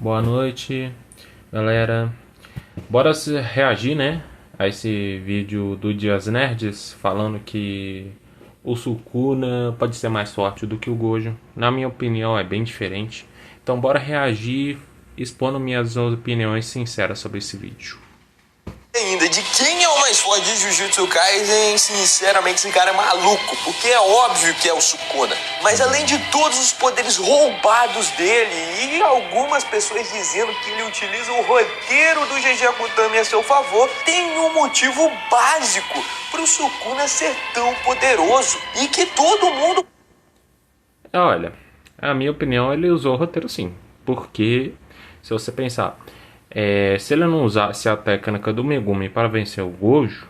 Boa noite, galera. Bora reagir, né, a esse vídeo do Dias Nerds falando que o Sukuna pode ser mais forte do que o Gojo. Na minha opinião, é bem diferente. Então, bora reagir expondo minhas opiniões sinceras sobre esse vídeo. Ainda de quem é o mais forte de Jujutsu Kaisen, sinceramente esse cara é maluco, porque é óbvio que é o Sukuna. Mas além de todos os poderes roubados dele e algumas pessoas dizendo que ele utiliza o roteiro do GG Akutami a seu favor, tem um motivo básico pro Sukuna ser tão poderoso e que todo mundo... Olha, a minha opinião, ele usou o roteiro sim, porque se você pensar... se ele não usasse a técnica do Megumi para vencer o Gojo,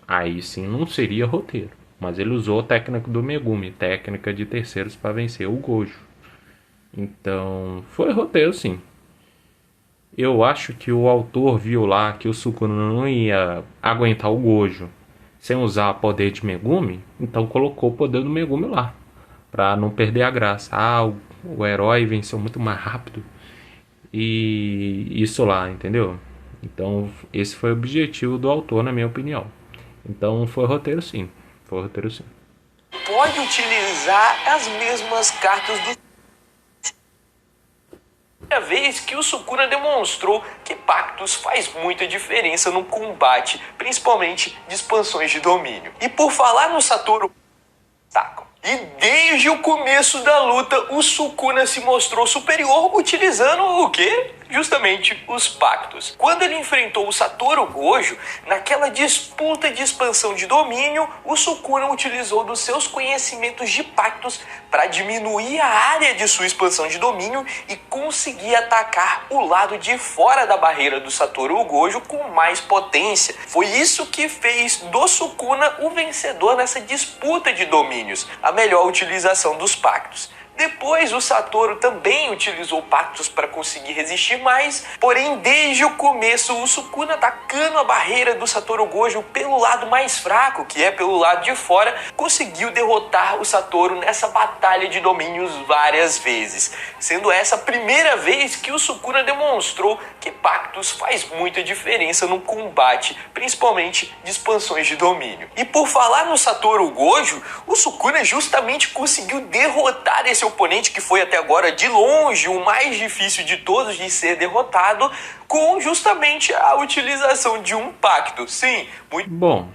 aí sim não seria roteiro. Mas ele usou a técnica do Megumi, técnica de terceiros, para vencer o Gojo. Então, foi roteiro sim. Eu acho que o autor viu lá que o Sukuna não ia aguentar o Gojo sem usar o poder de Megumi, então colocou o poder do Megumi lá, para não perder a graça. O herói venceu muito mais rápido. E isso lá, entendeu? Então, esse foi o objetivo do autor, na minha opinião. Então, foi roteiro sim. Foi roteiro sim. Pode utilizar as mesmas cartas do... Primeira vez que o Sukuna demonstrou que Pactus faz muita diferença no combate, principalmente de expansões de domínio. E por falar no Satoru... E desde o começo da luta, o Sukuna se mostrou superior utilizando o quê? Justamente os pactos. Quando ele enfrentou o Satoru Gojo, naquela disputa de expansão de domínio, o Sukuna utilizou dos seus conhecimentos de pactos para diminuir a área de sua expansão de domínio e conseguir atacar o lado de fora da barreira do Satoru Gojo com mais potência. Foi isso que fez do Sukuna o vencedor nessa disputa de domínios, a melhor utilização dos pactos. Depois o Satoru também utilizou pactos para conseguir resistir mais, porém desde o começo o Sukuna atacando a barreira do Satoru Gojo pelo lado mais fraco, que é pelo lado de fora, conseguiu derrotar o Satoru nessa batalha de domínios várias vezes, sendo essa a primeira vez que o Sukuna demonstrou que pactos faz muita diferença no combate, principalmente de expansões de domínio. E por falar no Satoru Gojo, o Sukuna justamente conseguiu derrotar esse oponente que foi até agora de longe o mais difícil de todos de ser derrotado, com justamente a utilização de um pacto. Sim, muito bom.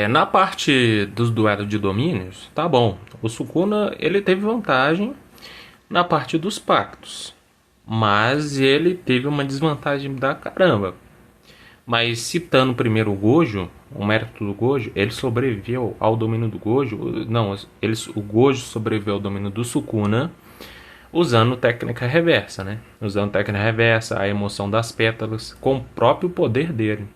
Na parte dos duelos de domínios, tá bom. O Sukuna, ele teve vantagem na parte dos pactos, mas ele teve uma desvantagem da caramba. Mas citando primeiro o Gojo, o mérito do Gojo, ele sobreviveu ao domínio do Gojo. Não, o Gojo sobreviveu ao domínio do Sukuna usando técnica reversa, né? Usando técnica reversa, a emoção das pétalas, com o próprio poder dele.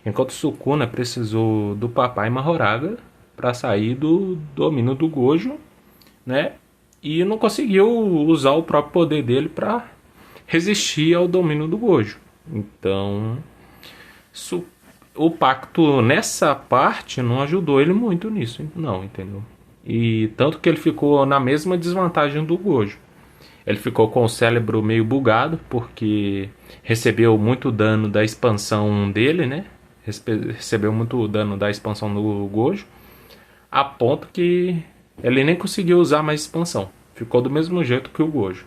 Enquanto o Sukuna precisou do Papai Mahoraga para sair do domínio do Gojo, né? E não conseguiu usar o próprio poder dele para resistir ao domínio do Gojo. Então... o pacto nessa parte não ajudou ele muito nisso, não, entendeu? E tanto que ele ficou na mesma desvantagem do Gojo. Ele ficou com o cérebro meio bugado, porque recebeu muito dano da expansão dele, né? Recebeu muito dano da expansão do Gojo, a ponto que ele nem conseguiu usar mais expansão. Ficou do mesmo jeito que o Gojo.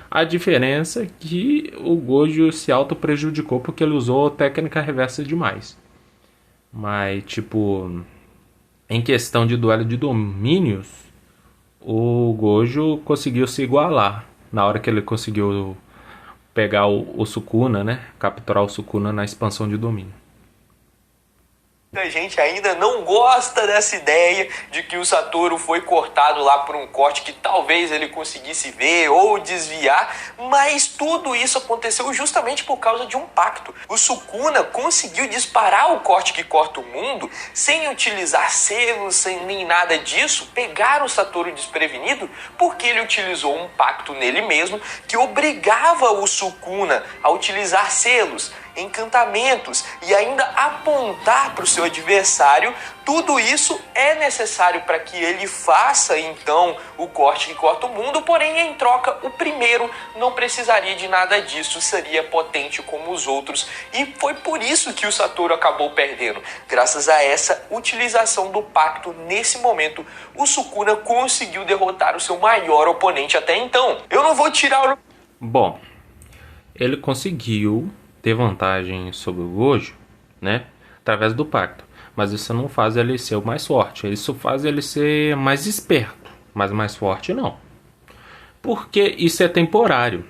A diferença é que o Gojo se auto-prejudicou porque ele usou técnica reversa demais. Mas, tipo, em questão de duelo de domínios, o Gojo conseguiu se igualar. Na hora que ele conseguiu pegar o Sukuna, né? Capturar o Sukuna na expansão de domínio. Muita gente ainda não gosta dessa ideia de que o Satoru foi cortado lá por um corte que talvez ele conseguisse ver ou desviar, mas tudo isso aconteceu justamente por causa de um pacto. O Sukuna conseguiu disparar o corte que corta o mundo sem utilizar selos, sem nem nada disso, pegar o Satoru desprevenido, porque ele utilizou um pacto nele mesmo que obrigava o Sukuna a utilizar selos. encantamentos e ainda apontar para o seu adversário, tudo isso é necessário para que ele faça então o corte que corta o mundo, porém em troca o primeiro não precisaria de nada disso, seria potente como os outros, e foi por isso que o Satoru acabou perdendo. Graças a essa utilização do pacto, nesse momento o Sukuna conseguiu derrotar o seu maior oponente até então. Eu não vou tirar o... Bom, ele conseguiu ter vantagem sobre o Gojo, né, através do pacto. Mas isso não faz ele ser o mais forte. Isso faz ele ser mais esperto. Mas mais forte não. Porque isso é temporário.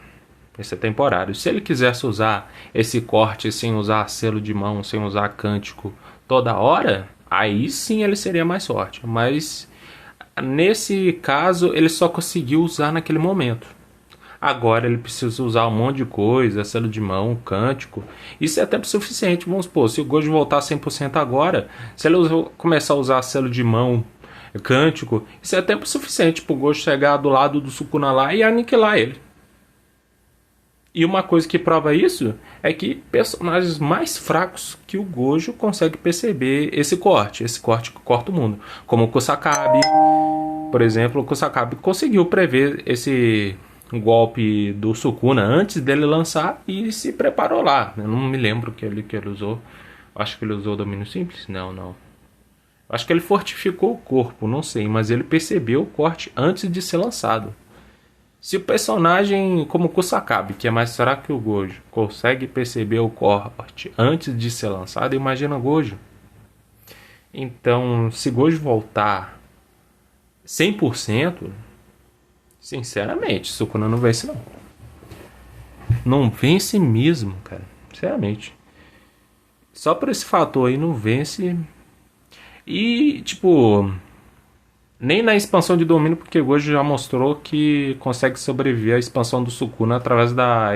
Isso é temporário. Se ele quisesse usar esse corte sem usar selo de mão, sem usar cântico toda hora, aí sim ele seria mais forte. Mas nesse caso ele só conseguiu usar naquele momento. Agora ele precisa usar um monte de coisa, selo de mão, cântico. Isso é tempo suficiente, vamos supor. Se o Gojo voltar 100% agora, se ele começar a usar selo de mão, cântico, isso é tempo suficiente para o Gojo chegar do lado do Sukuna lá e aniquilar ele. E uma coisa que prova isso é que personagens mais fracos que o Gojo conseguem perceber esse corte que corta o mundo. Como o Kusakabe, por exemplo, o Kusakabe conseguiu prever esse golpe do Sukuna antes dele lançar e se preparou lá. Eu não me lembro que ele usou. Acho que ele usou domínio simples? Não. Acho que ele fortificou o corpo, não sei, mas ele percebeu o corte antes de ser lançado. Se o personagem como Kusakabe, que é mais fraco que o Gojo, consegue perceber o corte antes de ser lançado, imagina o Gojo. Então, se Gojo voltar 100%, sinceramente, Sukuna não vence não. Não vence mesmo, cara. Sinceramente. Só por esse fator aí não vence. E, tipo, nem na expansão de domínio, porque Gojo já mostrou que consegue sobreviver à expansão do Sukuna através da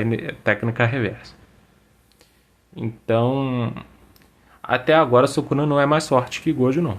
técnica reversa. Então, até agora Sukuna não é mais forte que Gojo, não.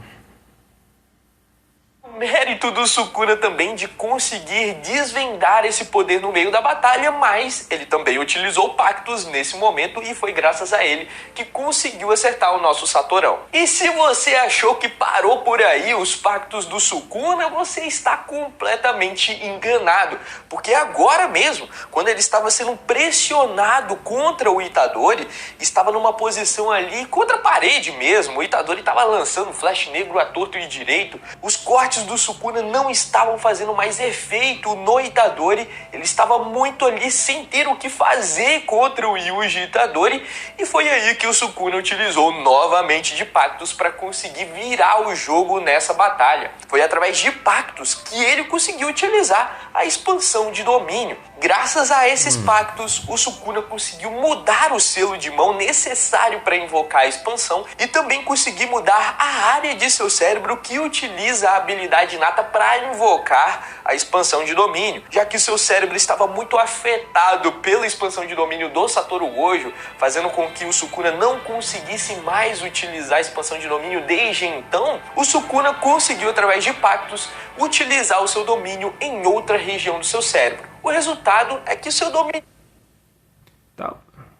Mérito do Sukuna também de conseguir desvendar esse poder no meio da batalha, mas ele também utilizou pactos nesse momento e foi graças a ele que conseguiu acertar o nosso Satorão. E se você achou que parou por aí os pactos do Sukuna, você está completamente enganado, porque agora mesmo, quando ele estava sendo pressionado contra o Itadori, estava numa posição ali contra a parede mesmo, o Itadori estava lançando flash negro à torto e direito, os cortes do Sukuna não estavam fazendo mais efeito no Itadori, ele estava muito ali sem ter o que fazer contra o Yuji Itadori, e foi aí que o Sukuna utilizou novamente de pactos para conseguir virar o jogo nessa batalha. Foi através de pactos que ele conseguiu utilizar a expansão de domínio. Graças a esses pactos, o Sukuna conseguiu mudar o selo de mão necessário para invocar a expansão e também conseguir mudar a área de seu cérebro que utiliza a habilidade inata para invocar a expansão de domínio, já que o seu cérebro estava muito afetado pela expansão de domínio do Satoru Gojo, fazendo com que o Sukuna não conseguisse mais utilizar a expansão de domínio desde então. O Sukuna conseguiu, através de pactos, utilizar o seu domínio em outra região do seu cérebro. O resultado é que seu domínio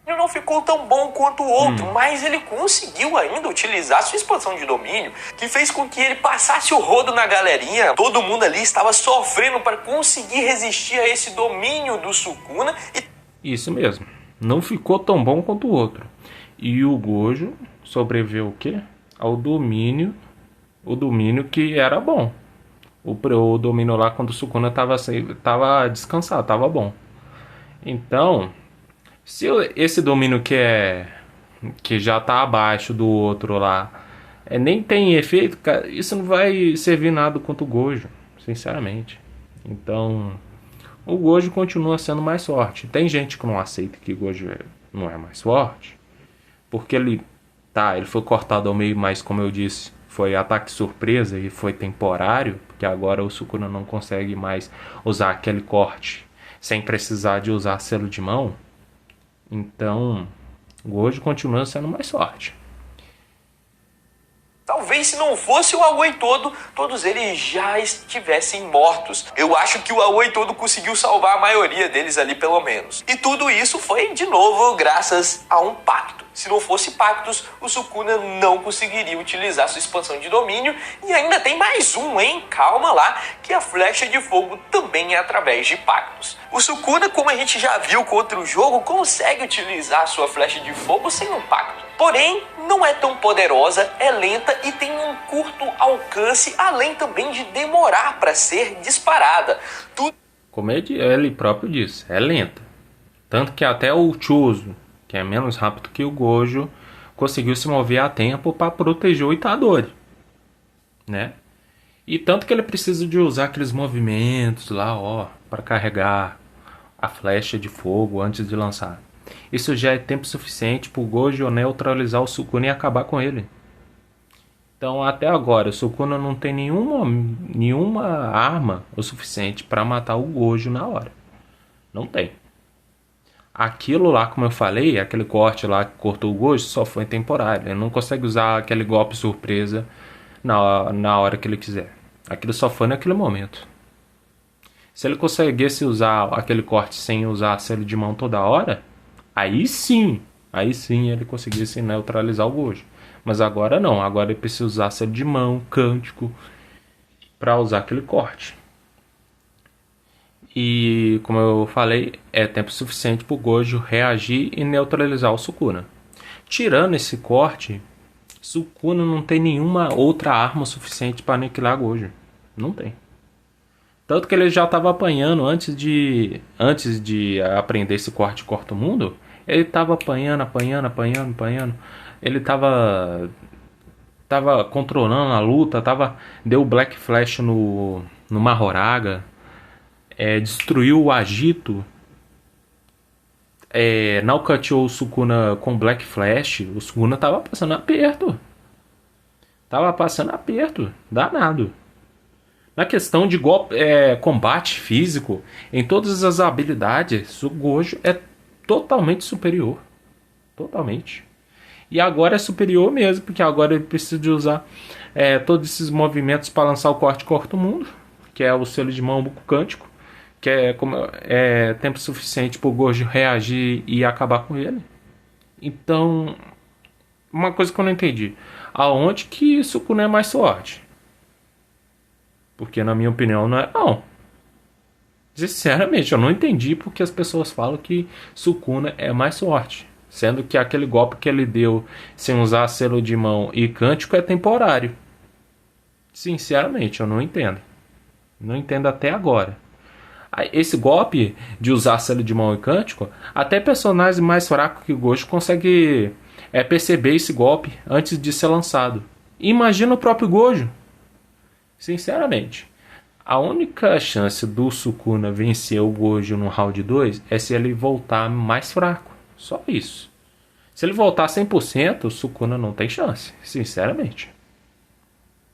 não ficou tão bom quanto o outro, mas ele conseguiu ainda utilizar sua expansão de domínio, que fez com que ele passasse o rodo na galerinha. Todo mundo ali estava sofrendo para conseguir resistir a esse domínio do Sukuna. Isso mesmo, não ficou tão bom quanto o outro. E o Gojo sobreviveu o quê? Ao domínio, o domínio que era bom. O domínio lá quando o Sukuna estava descansado, estava bom. Então, se esse domínio que já está abaixo do outro lá nem tem efeito, cara, isso não vai servir nada contra o Gojo, sinceramente. Então, o Gojo continua sendo mais forte. Tem gente que não aceita que o Gojo não é mais forte, porque ele foi cortado ao meio, mas como eu disse, foi ataque surpresa e foi temporário, porque agora o Sukuna não consegue mais usar aquele corte sem precisar de usar selo de mão. Então, Gojo continua sendo mais forte. Talvez se não fosse o Aoi todo, todos eles já estivessem mortos. Eu acho que o Aoi todo conseguiu salvar a maioria deles ali, pelo menos. E tudo isso foi, de novo, graças a um pacto. Se não fosse Pactos, o Sukuna não conseguiria utilizar sua expansão de domínio. E ainda tem mais um, hein? Calma lá, que a flecha de fogo também é através de Pactos. O Sukuna, como a gente já viu contra o jogo, consegue utilizar sua flecha de fogo sem um pacto. Porém, não é tão poderosa, é lenta e tem um curto alcance, além também de demorar para ser disparada. Como ele próprio disse, é lenta. Tanto que até o Chozo, que é menos rápido que o Gojo, conseguiu se mover a tempo para proteger o Itadori, né? E tanto que ele precisa de usar aqueles movimentos lá, ó, para carregar a flecha de fogo antes de lançar. Isso já é tempo suficiente para o Gojo neutralizar o Sukuna e acabar com ele. Então até agora o Sukuna não tem nenhuma arma o suficiente para matar o Gojo na hora. Não tem. Aquilo lá, como eu falei, aquele corte lá que cortou o Gojo, só foi temporário. Ele não consegue usar aquele golpe surpresa na hora que ele quiser. Aquilo só foi naquele momento. Se ele conseguisse usar aquele corte sem usar selo de mão toda hora, aí sim ele conseguisse neutralizar o Gojo. Mas agora não, agora ele precisa usar selo de mão, cântico, para usar aquele corte. E, como eu falei, é tempo suficiente para o Gojo reagir e neutralizar o Sukuna. Tirando esse corte, Sukuna não tem nenhuma outra arma suficiente para aniquilar Gojo. Não tem. Tanto que ele já estava apanhando antes de aprender esse corte corta o mundo. Ele estava apanhando. Ele estava controlando a luta. Deu Black Flash no Mahoraga. Destruiu o Agito, nocauteou o Sukuna com Black Flash. O Sukuna tava passando aperto, danado. Na questão de combate físico, em todas as habilidades, o Gojo é totalmente superior. Totalmente. E agora é superior mesmo, porque agora ele precisa de usar todos esses movimentos para lançar o corte corta o mundo, que é o selo de mão buco cântico, que é tempo suficiente para o Gojo reagir e acabar com ele. Então, uma coisa que eu não entendi, aonde que Sukuna é mais sorte? Porque na minha opinião não é não. Sinceramente, eu não entendi porque as pessoas falam que Sukuna é mais sorte, sendo que aquele golpe que ele deu sem usar selo de mão e cântico é temporário. Sinceramente, eu não entendo. Não entendo até agora. Esse golpe de usar selo de mão e cântico, até personagens mais fracos que o Gojo consegue perceber esse golpe antes de ser lançado. Imagina o próprio Gojo. Sinceramente, a única chance do Sukuna vencer o Gojo no round 2 é se ele voltar mais fraco. Só isso. Se ele voltar 100%, o Sukuna não tem chance. Sinceramente.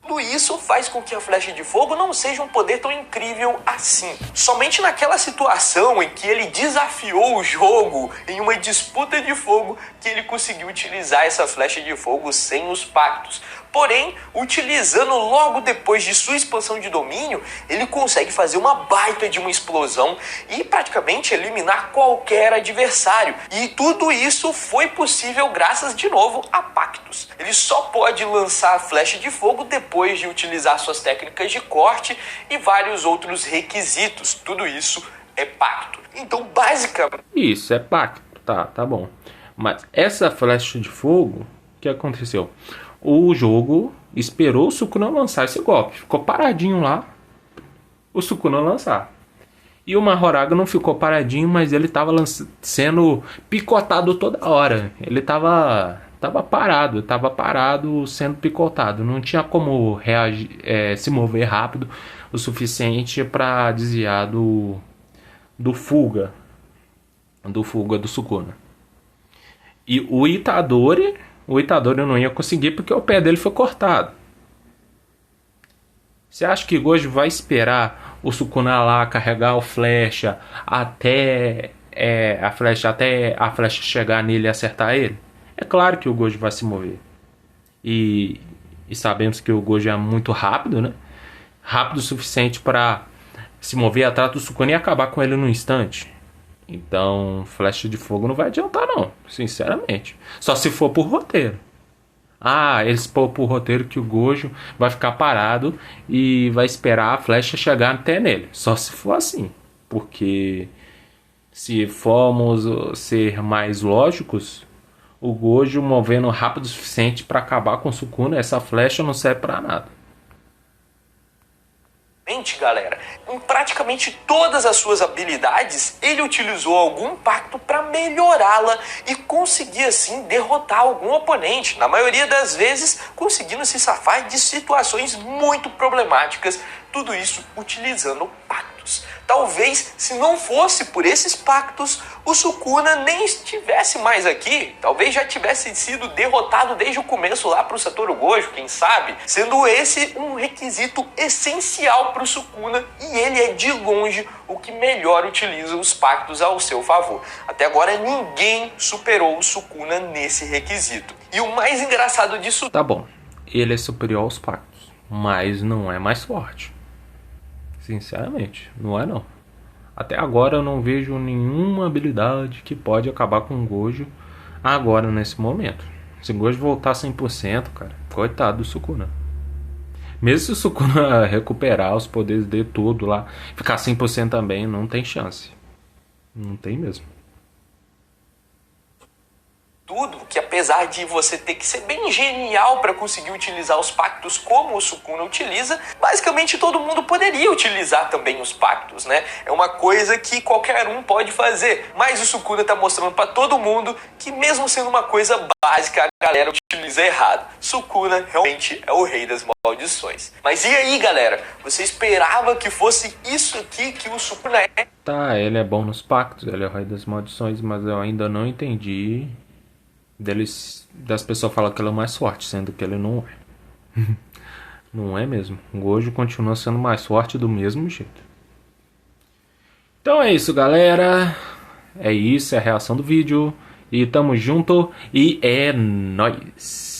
Tudo isso faz com que a flecha de fogo não seja um poder tão incrível assim. Somente naquela situação em que ele desafiou o jogo em uma disputa de fogo que ele conseguiu utilizar essa flecha de fogo sem os pactos. Porém, utilizando logo depois de sua expansão de domínio, ele consegue fazer uma baita de uma explosão e praticamente eliminar qualquer adversário. E tudo isso foi possível graças, de novo, a pactos. Ele só pode lançar a flecha de fogo depois de utilizar suas técnicas de corte e vários outros requisitos. Tudo isso é pacto. Então, basicamente... Isso, é pacto. Tá bom. Mas essa flecha de fogo, o que aconteceu? O jogo esperou o Sukuna lançar esse golpe. Ficou paradinho lá, o Sukuna lançar. E o Mahoraga não ficou paradinho, mas ele estava sendo picotado toda hora. Ele estava parado sendo picotado. Não tinha como reagir, se mover rápido o suficiente para desviar do fuga do Sukuna. E o Itadori não ia conseguir porque o pé dele foi cortado. Você acha que Gojo vai esperar o Sukuna lá carregar o flecha até a flecha chegar nele e acertar ele? É claro que o Gojo vai se mover. E sabemos que o Gojo é muito rápido, né? Rápido o suficiente para se mover atrás do Sukuna e acabar com ele no instante. Então, flecha de fogo não vai adiantar não, sinceramente. Só se for por roteiro. Ah, eles pôr por roteiro que o Gojo vai ficar parado e vai esperar a flecha chegar até nele. Só se for assim. Porque se formos ser mais lógicos, o Gojo movendo rápido o suficiente para acabar com o Sukuna, essa flecha não serve para nada. Galera, em praticamente todas as suas habilidades, ele utilizou algum pacto para melhorá-la e conseguir assim derrotar algum oponente, na maioria das vezes conseguindo se safar de situações muito problemáticas, tudo isso utilizando pactos. Talvez, se não fosse por esses pactos, o Sukuna nem estivesse mais aqui. Talvez já tivesse sido derrotado desde o começo lá para o Satoru Gojo, quem sabe? Sendo esse um requisito essencial para o Sukuna, e ele é de longe o que melhor utiliza os pactos ao seu favor. Até agora ninguém superou o Sukuna nesse requisito. E o mais engraçado disso... Tá bom, ele é superior aos pactos, mas não é mais forte. Sinceramente, não é não. Até agora eu não vejo nenhuma habilidade que pode acabar com o Gojo agora, nesse momento. Se o Gojo voltar 100%, cara, coitado do Sukuna. Mesmo se o Sukuna recuperar os poderes dele tudo lá, ficar 100% também, não tem chance. Não tem mesmo. Tudo que, apesar de você ter que ser bem genial para conseguir utilizar os pactos como o Sukuna utiliza, basicamente todo mundo poderia utilizar também os pactos, né? É uma coisa que qualquer um pode fazer, mas o Sukuna tá mostrando para todo mundo que mesmo sendo uma coisa básica, a galera utiliza errado. Sukuna realmente é o rei das maldições. Mas e aí, galera? Você esperava que fosse isso aqui que o Sukuna é? Tá, ele é bom nos pactos, ele é o rei das maldições, mas eu ainda não entendi das pessoas falam que ele é mais forte, sendo que ele não é. Não é mesmo. O Gojo continua sendo mais forte do mesmo jeito. Então é isso, galera. É isso, é a reação do vídeo. E tamo junto. E é nóis.